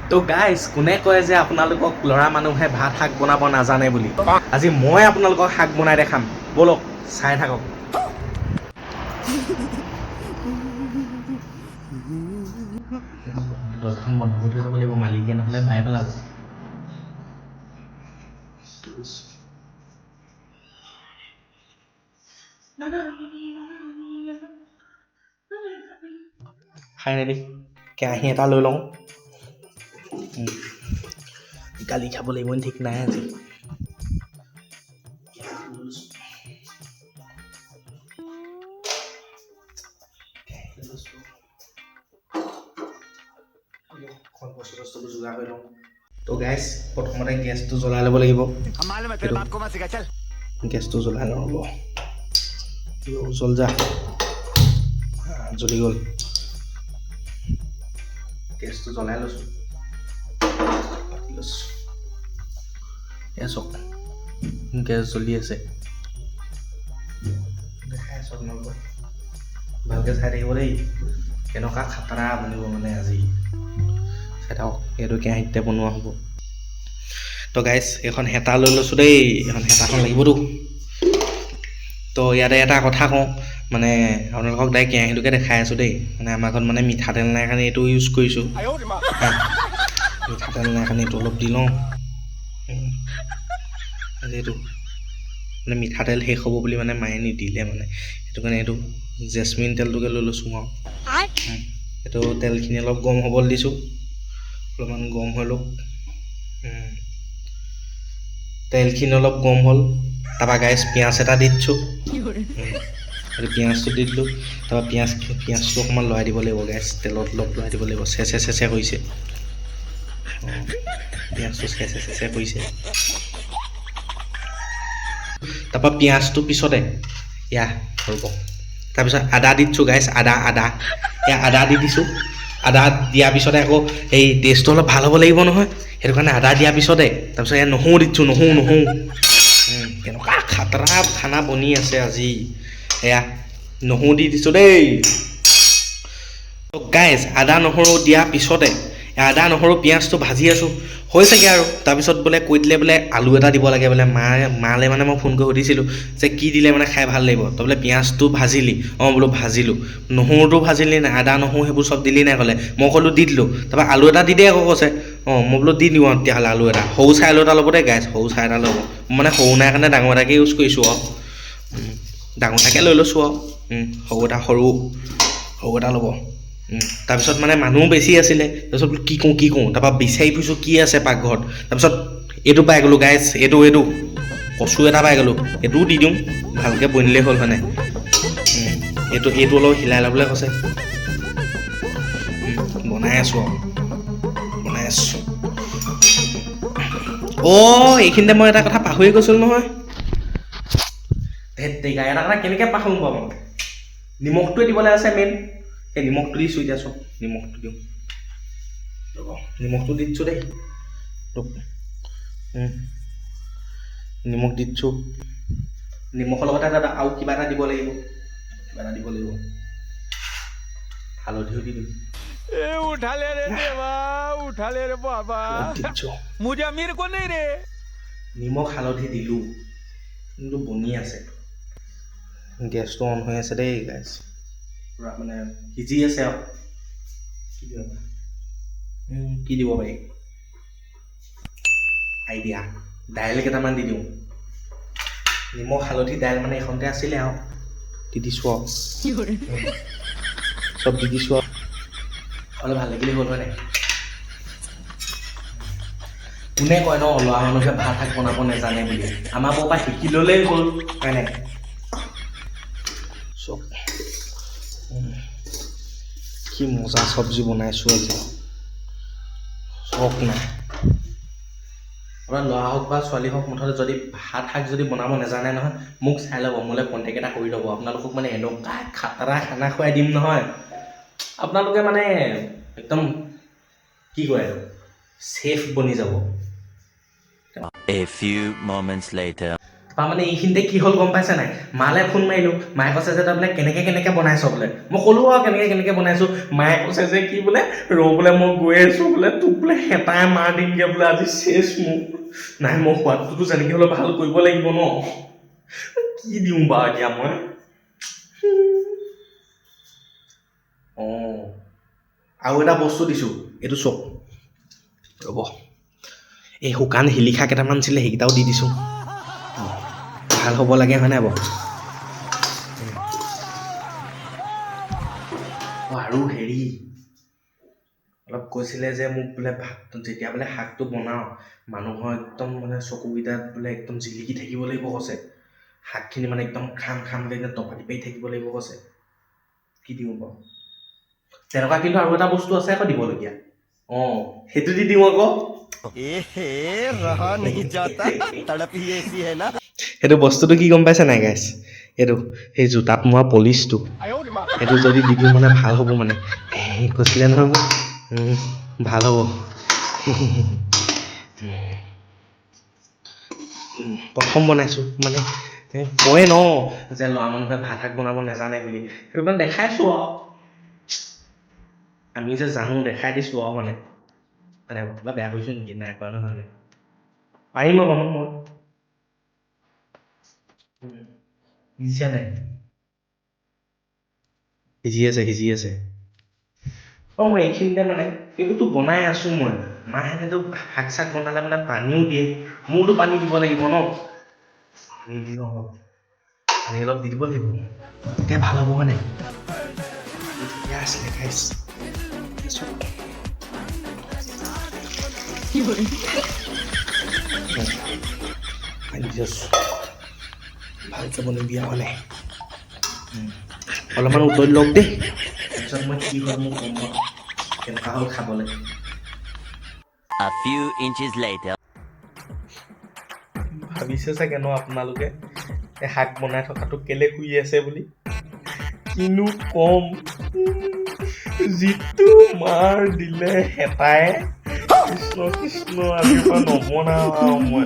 তো গাইজ কোনে কয় যে আপোনালোকক ল'ৰা মানুহে ভাত শাক বনাব নাজানে বুলি আজি মই আপোনালোকক শাক বনাই দেখাম বলক চাই থাকক দছখন বন্ধ কৰি থৈ যাব লাগিব মালিকে নহ'লে বাই পেলাব ফাইনেলি কেৰাহী এটা লৈ লওঁ গালি খাব লাগিব ঠিক নাই আজি যোগাৰ কৰি লওঁ তো গাইজ প্ৰথমতে গেছটো জ্বলাই ল'ব লাগিব গেছটো জ্বলাই লওঁ হ'ব জ্বল যা জ্বলি গ'ল গেছটো জ্বলাই লৈছোঁ এয়া চাওক গেছ জ্বলি আছে দেখাই আছোঁ আপোনালোকক ভালকৈ চাই থাকিব দেই কেনেকুৱা খাতৰা বনিব মানে আজি চাই থাকক এইটো কেৰাহীতে বনোৱা হ'ব তো গাইজ এইখন হেতা লৈ লৈছোঁ দেই এইখন হেতাখন লাগিবতো তো ইয়াতে এটা কথা কওঁ মানে আপোনালোকক ডাইৰেক্ট কেৰাহীটোকে দেখাই আছোঁ দেই মানে আমাৰ ঘৰত মানে মিঠাতেল নাই কাৰণে এইটো ইউজ কৰিছোঁ মিঠাতেল নাই কাৰণে এইটো অলপ দি লওঁ এইটো মানে মিঠাতেল শেষ হ'ব বুলি মানে মায়ে নিদিলে মানে সেইটো কাৰণে এইটো জেচমিন তেলটোকে লৈ লৈছোঁ আৰু এইটো তেলখিনি অলপ গৰম হ'বলৈ দিছোঁ অলপমান গৰম হৈ লওক তেলখিনি অলপ গৰম হ'ল তাৰপৰা গাইজ পিঁয়াজ এটা দি দিছোঁ এইটো পিঁয়াজটো দি দিলোঁ তাৰপৰা পিঁয়াজটো অকণমান লৰাই দিব লাগিব গাইজ তেলত অলপ লৰাই দিব লাগিব চেচে কৰিছে পিঁয়াজটো চেচে কৰিছে তাৰপৰা পিঁয়াজটো পিছতে এয়া হ'ব তাৰপিছত আদা দি দিছোঁ গাইজ আদা এয়া আদা দি দিছোঁ আদা দিয়াৰ পিছতে আকৌ এই টেষ্টটো অলপ ভাল হ'ব লাগিব নহয় সেইটো কাৰণে আদা দিয়াৰ পিছতে তাৰপিছত এয়া নহৰু দি দিছোঁ নহৰু কেনেকুৱা খাতৰা খানা বনি আছে আজি এয়া নহৰু দি দিছোঁ দেই গাইজ আদা নহৰু দিয়াৰ পিছতে আদা নহৰু পিঁয়াজটো ভাজি আছোঁ হৈছেগৈ আৰু তাৰপিছত বোলে কৈ দিলে বোলে আলু এটা দিব লাগে বোলে মালে মানে মই ফোন কৰি সুধিছিলোঁ যে কি দিলে মানে খাই ভাল লাগিব তই বোলে পিঁয়াজটো ভাজিলি বোলো ভাজিলোঁ নহৰুটো ভাজিলি নাই আদা নহৰু সেইবোৰ চব দিলি নাই ক'লে মই ক'লোঁ দি দিলোঁ তাৰপৰা আলু এটা দি দে আকৌ কৈছে মই বোলো দি দিওঁ আৰু তেতিয়াহ'লে আলু এটা সৰু চাই আলু এটা ল'ব দেই গাইজ সৰু চাই এটা ল'ব মানে সৰু নাই কাৰণে ডাঙৰ এটাকে ইউজ কৰিছোঁ আৰু ডাঙৰ এটাকে লৈ লৈছোঁ আৰু সৰু এটা ল'ব তাৰপিছত মানে মানুহ বেছি আছিলে তাৰপিছত কি কওঁ তাৰপৰা বিচাৰি ফুৰিছোঁ কি আছে পাকঘৰত তাৰপিছত এইটো পাই গ'লোঁ গাইজ এইটো কচু এটা পাই গ'লোঁ এইটোও দি দিওঁ ভালকৈ বনিলেই হ'ল মানে এইটো অলপ হিলাই ল'বলৈ কৈছে বনাই আছোঁ এইখিনিতে মই এটা কথা পাহৰি গৈছিলোঁ নহয় এটা কথা কেনেকৈ পাহৰোঁ বাৰু মই নিমখটোৱে দিবলৈ আছে মেইন এই নিমখটো দিছোঁ এতিয়া চব নিমখটো দিওঁ নিমখটো দি দিছোঁ দেই নিমখ দি দিছোঁ নিমখৰ লগতে আৰু কিবা এটা দিব লাগিব হালধিও দি দিম নিমখ হালধি দিলোঁ কিন্তু বনি আছে গেছটো অন হৈ আছে দেই গাইজ পুৰা মানে সিজি আছে আৰু কি দিব পাৰি আইডিয়া দাইল কেইটামান দি দিওঁ নিমখ হালধি দাইল মানে এইখনতে আছিলে আৰু দি দিছোঁ আৰু চব দি দিছোঁ আৰু অলপ ভাল লাগিলে হ'ল হয় নাই কোনে কয় ন ল'ৰা মানুহে ভাত শাক বনাব নাজানে বুলি আমাৰ পৰা শিকি ল'লেই হ'ল হয় নাই চব কি মজা চব্জি বনাইছোঁ আজি চক নাই আপোনাৰ ল'ৰা হওক বা ছোৱালী হওক মুঠতে যদি ভাত শাক যদি বনাব নাজানে নহয় মোক চাই ল'ব মোলৈ কণ্টেক্ট এটা কৰি ল'ব আপোনালোকক মানে এনেকুৱা খাতৰা খানা খুৱাই দিম নহয় আপোনালোকে মানে একদম কি কয় আৰু চেফ বনি যাব A few moments later তাৰমানে এইখিনিতে কি হ'ল গম পাইছে নাই মালে ফোন মাৰিলোঁ মায়ে কৈছে যে তই বোলে কেনেকৈ বনাইছ বোলে মই ক'লোঁ আৰু কেনেকৈ বনাইছোঁ মায়ে কৈছে যে কি বোলে বোলে মই গৈ আছোঁ বোলে তোক বোলে হেতাই মাৰ দিমগৈ বোলে আজি চেচ মোক নাই মই সোৱাদটোতো যেনেকৈ হ'লেও ভাল কৰিব লাগিব ন কি দিওঁ বাৰু এতিয়া মই অঁ আৰু এটা বস্তু দিছোঁ এইটো চক ৰ'ব এই শুকান শিলিখা কেইটামান আছিলে সেইকেইটাও দি দিছোঁ ভাল হ'ব লাগে হয় নাই বাৰু আৰু হেৰি অলপ কৈছিলে যে মোক বোলে ভাত যেতিয়া বোলে শাকটো বনাওঁ মানুহৰ একদম মানে চকুকেইটাত বোলে একদম জিলিকি থাকিব লাগিব কৈছে শাকখিনি মানে একদম খামকৈ একদম টপাটি পাৰি থাকিব লাগিব কৈছে কি দিওঁ বাৰু তেনেকুৱা কিন্তু আৰু এটা বস্তু আছে আকৌ দিবলগীয়া অঁ সেইটো দি দিওঁ আকৌ সেইটো বস্তুটো কি গম পাইছে নাই গাইছ এইটো সেই জোতাত মৰা পলিচটো সেইটো যদি দি দিওঁ মানে ভাল হ'ব মানে কৈছিলে নহয় ভাল হ'ব প্ৰথম বনাইছোঁ মানে কয় ন যে ল'ৰা মানুহে ভাত শাক বনাব নাজানে বুলি সেইটো মানে দেখাইছোঁ আৰু আমি যে জানো দেখাই দিছোঁ আৰু মানে কিবা বেয়া কৰিছোঁ নেকি নাই কৰা নহয় পাৰিম মই বনাম মই সিজিছে নাই সিজি আছে অঁ মই এইখিনিতে মানে এইটোতো বনাই আছোঁ মই মাহেঁতেতো শাক চাক বনালে মানে পানীও দিয়ে মোৰতো পানী দিব লাগিব ন পানী অলপ দি দিব লাগিব তেতিয়া ভাল হ'ব হয় নাই ঠিকে আছিলে খাইছ ভালকে বনাই দিয়া হোৱা নাই অলপমান উতলি লওক দেই তাৰপিছত মই কি হ'ল মোক গম পাওঁ কেনেকুৱা হ'ল খাবলৈ A few inches later. ভাবিছে চাগে ন আপোনালোকে শাক বনাই থকাটো কেলে শুই আছে বুলি কিনো কম যিটো মাৰ দিলে হেতাই কৃষ্ণ আজিৰ পৰা নবনাওঁ আৰু মই